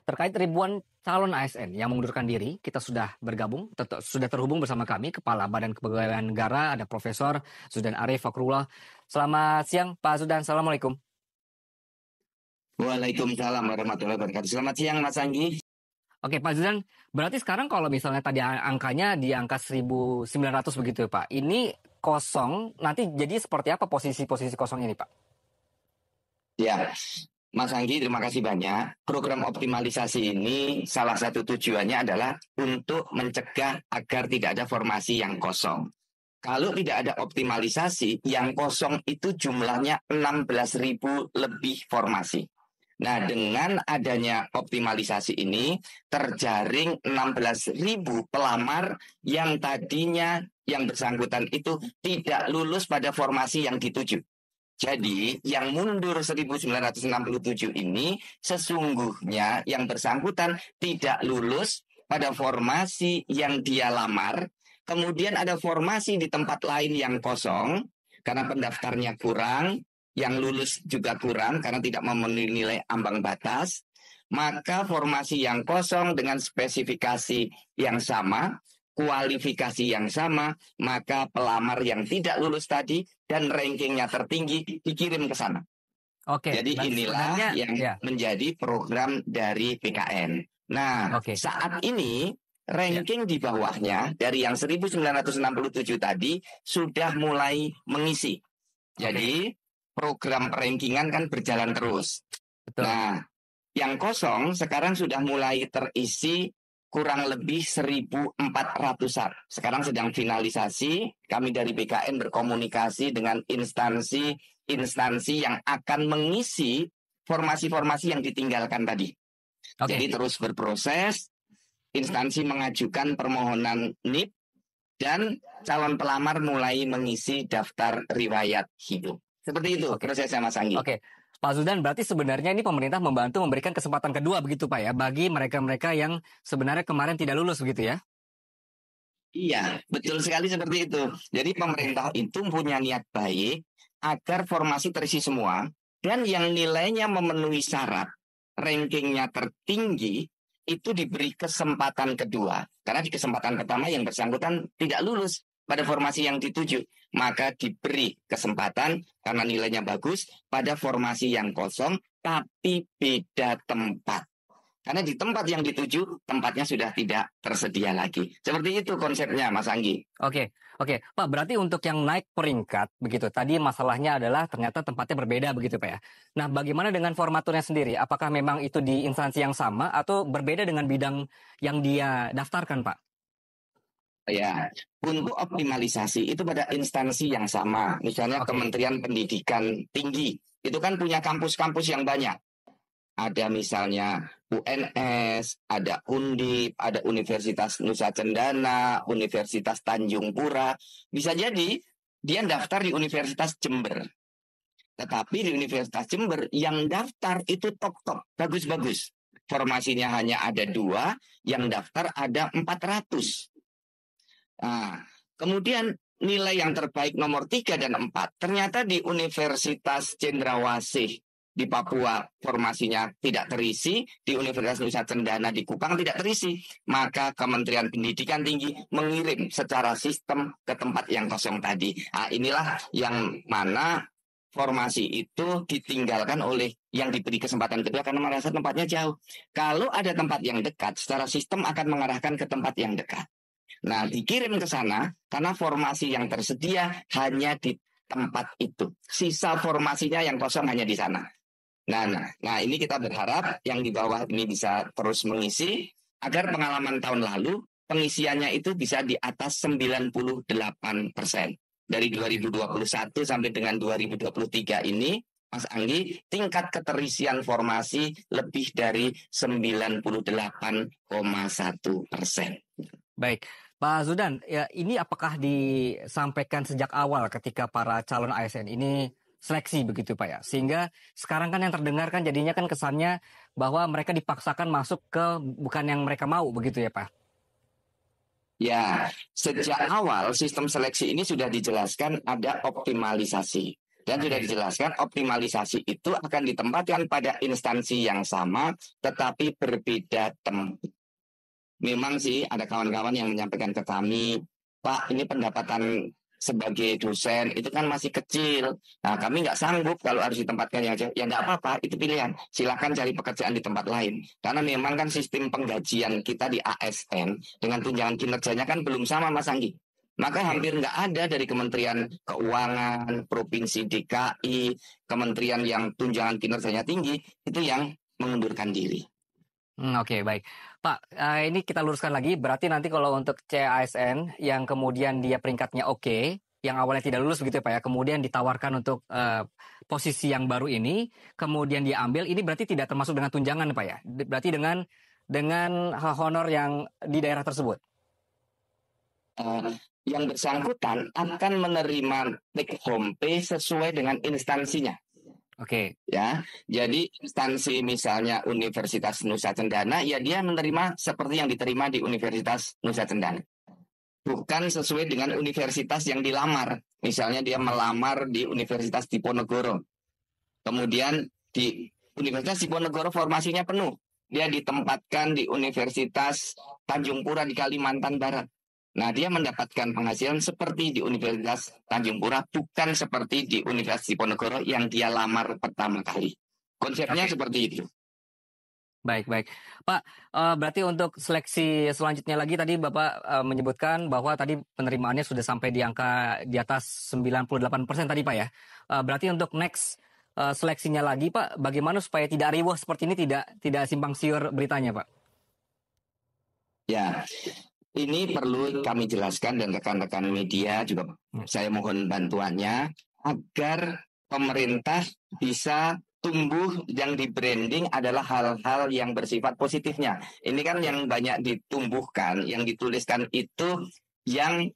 Terkait ribuan calon ASN yang mengundurkan diri, kita sudah bergabung, sudah terhubung bersama kami, Kepala Badan Kepegawaian Negara, ada Profesor Zudan Arief Fakrullah. Selamat siang, Pak Zudan. Assalamualaikum. Waalaikumsalam warahmatullahi wabarakatuh. Selamat siang, Mas Anggi. Oke, Pak Zudan, berarti sekarang kalau misalnya tadi angkanya di angka 1.900 begitu, Pak. Ini kosong, nanti jadi seperti apa posisi-posisi kosong ini, Pak? Ya, Mas Anggi, terima kasih banyak. Program optimalisasi ini salah satu tujuannya adalah untuk mencegah agar tidak ada formasi yang kosong. Kalau tidak ada optimalisasi, yang kosong itu jumlahnya 16.000 lebih formasi. Nah, dengan adanya optimalisasi ini, terjaring 16.000 pelamar yang tadinya yang bersangkutan itu tidak lulus pada formasi yang dituju. Jadi, yang mundur 1967 ini sesungguhnya yang bersangkutan tidak lulus pada formasi yang dia lamar. Kemudian ada formasi di tempat lain yang kosong karena pendaftarnya kurang, yang lulus juga kurang karena tidak memenuhi nilai ambang batas. Maka formasi yang kosong dengan spesifikasi yang sama, kualifikasi yang sama, maka pelamar yang tidak lulus tadi dan rankingnya tertinggi dikirim ke sana. Oke. Jadi inilah yang menjadi program dari PKN. Nah, saat ini ranking di bawahnya dari yang 1967 tadi sudah mulai mengisi. Jadi program rankingan kan berjalan terus. Betul. Nah, yang kosong sekarang sudah mulai terisi kurang lebih 1.400-an. Sekarang sedang finalisasi. Kami dari BKN berkomunikasi dengan instansi yang akan mengisi formasi-formasi yang ditinggalkan tadi. Jadi terus berproses. Instansi mengajukan permohonan NIP dan calon pelamar mulai mengisi daftar riwayat hidup. Seperti itu prosesnya, Mas Anggi. Oke. Pak Zudan, berarti sebenarnya ini pemerintah membantu memberikan kesempatan kedua begitu Pak ya, bagi mereka-mereka yang sebenarnya kemarin tidak lulus begitu ya? Iya, betul sekali seperti itu. Jadi pemerintah itu punya niat baik agar formasi terisi semua, dan yang nilainya memenuhi syarat, rankingnya tertinggi, itu diberi kesempatan kedua. Karena di kesempatan pertama yang bersangkutan tidak lulus pada formasi yang dituju, maka diberi kesempatan karena nilainya bagus pada formasi yang kosong tapi beda tempat. Karena di tempat yang dituju tempatnya sudah tidak tersedia lagi. Seperti itu konsepnya, Mas Anggi. Oke, Pak. Berarti untuk yang naik peringkat begitu. Tadi masalahnya adalah ternyata tempatnya berbeda begitu, Pak ya. Nah, bagaimana dengan formaturnya sendiri? Apakah memang itu di instansi yang sama atau berbeda dengan bidang yang dia daftarkan, Pak? Ya, untuk optimalisasi itu pada instansi yang sama. Misalnya Kementerian Pendidikan Tinggi itu kan punya kampus-kampus yang banyak. Ada misalnya UNS, ada Undip, ada Universitas Nusa Cendana, Universitas Tanjung Pura. Bisa jadi dia daftar di Universitas Jember. Tetapi di Universitas Jember yang daftar itu top-top, bagus-bagus. Formasinya hanya ada 2, yang daftar ada 400. Nah, kemudian nilai yang terbaik nomor 3 dan 4 ternyata di Universitas Cendrawasih di Papua formasinya tidak terisi, di Universitas Nusa Cendana di Kupang tidak terisi. Maka Kementerian Pendidikan Tinggi mengirim secara sistem ke tempat yang kosong tadi. Nah, inilah yang mana formasi itu ditinggalkan oleh yang diberi kesempatan kedua karena merasa tempatnya jauh. Kalau ada tempat yang dekat, secara sistem akan mengarahkan ke tempat yang dekat. Nah, dikirim ke sana karena formasi yang tersedia hanya di tempat itu. Sisa formasinya yang kosong hanya di sana. Nah, ini kita berharap yang di bawah ini bisa terus mengisi agar pengalaman tahun lalu pengisiannya itu bisa di atas 98%. Dari 2021 sampai dengan 2023 ini, Mas Anggi, tingkat keterisian formasi lebih dari 98,1%. Baik, Pak Zudan, ya, ini apakah disampaikan sejak awal ketika para calon ASN ini seleksi begitu Pak ya? Sehingga sekarang kan yang terdengar kan jadinya kan kesannya bahwa mereka dipaksakan masuk ke bukan yang mereka mau begitu ya Pak? Ya, sejak awal sistem seleksi ini sudah dijelaskan ada optimalisasi. Dan sudah dijelaskan optimalisasi itu akan ditempatkan pada instansi yang sama tetapi berbeda tempat. Memang sih ada kawan-kawan yang menyampaikan ke kami, Pak, ini pendapatan sebagai dosen itu kan masih kecil. Nah, kami nggak sanggup kalau harus ditempatkan yang jauh. Ya nggak apa-apa, itu pilihan. Silakan cari pekerjaan di tempat lain. Karena memang kan sistem penggajian kita di ASN dengan tunjangan kinerjanya kan belum sama, Mas Anggi. Maka hampir nggak ada dari Kementerian Keuangan, Provinsi DKI, kementerian yang tunjangan kinerjanya tinggi, itu yang mengundurkan diri. Oke, baik. Pak, ini kita luruskan lagi. Berarti nanti kalau untuk CASN yang kemudian dia peringkatnya oke, yang awalnya tidak lulus begitu ya Pak ya, kemudian ditawarkan untuk posisi yang baru ini, kemudian dia ambil, ini berarti tidak termasuk dengan tunjangan Pak ya? Berarti dengan honor yang di daerah tersebut? Yang bersangkutan akan menerima take home pay sesuai dengan instansinya. Oke. Ya, jadi instansi misalnya Universitas Nusa Cendana, ya dia menerima seperti yang diterima di Universitas Nusa Cendana. Bukan sesuai dengan universitas yang dilamar. Misalnya dia melamar di Universitas Diponegoro. Kemudian di Universitas Diponegoro formasinya penuh. Dia ditempatkan di Universitas Tanjung Pura di Kalimantan Barat. Nah, dia mendapatkan penghasilan seperti di Universitas Tanjung Pura, bukan seperti di Universitas Diponegoro yang dia lamar pertama kali. Konsepnya seperti itu. Baik, baik. Pak, berarti untuk seleksi selanjutnya lagi tadi Bapak menyebutkan bahwa tadi penerimaannya sudah sampai di angka di atas 98% tadi Pak ya. Berarti untuk next seleksinya lagi Pak, bagaimana supaya tidak riwah seperti ini, tidak simpang siur beritanya Pak? Ya, ini perlu kami jelaskan dan rekan-rekan media juga saya mohon bantuannya agar pemerintah bisa tumbuh yang di branding adalah hal-hal yang bersifat positifnya. Ini kan yang banyak ditumbuhkan, yang dituliskan itu yang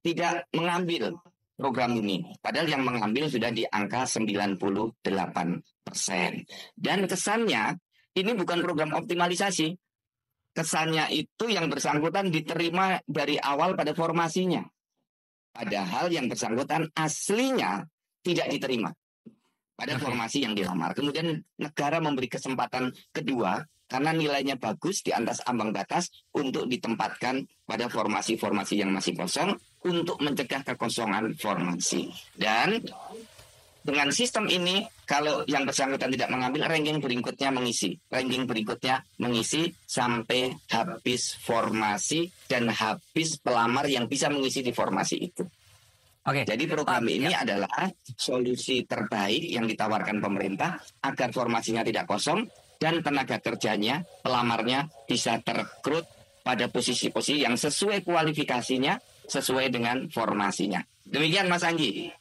tidak mengambil program ini. Padahal yang mengambil sudah di angka 98%. Dan kesannya ini bukan program optimalisasi. Kesannya itu yang bersangkutan diterima dari awal pada formasinya. Padahal yang bersangkutan aslinya tidak diterima pada formasi yang dilamar. Kemudian negara memberi kesempatan kedua karena nilainya bagus di atas ambang batas untuk ditempatkan pada formasi-formasi yang masih kosong untuk mencegah kekosongan formasi. Dan dengan sistem ini, kalau yang bersangkutan tidak mengambil, ranking berikutnya mengisi. Ranking berikutnya mengisi sampai habis formasi dan habis pelamar yang bisa mengisi di formasi itu. Oke. Jadi program ini adalah solusi terbaik yang ditawarkan pemerintah agar formasinya tidak kosong dan tenaga kerjanya, pelamarnya bisa terekrut pada posisi-posisi yang sesuai kualifikasinya, sesuai dengan formasinya. Demikian Mas Anggi.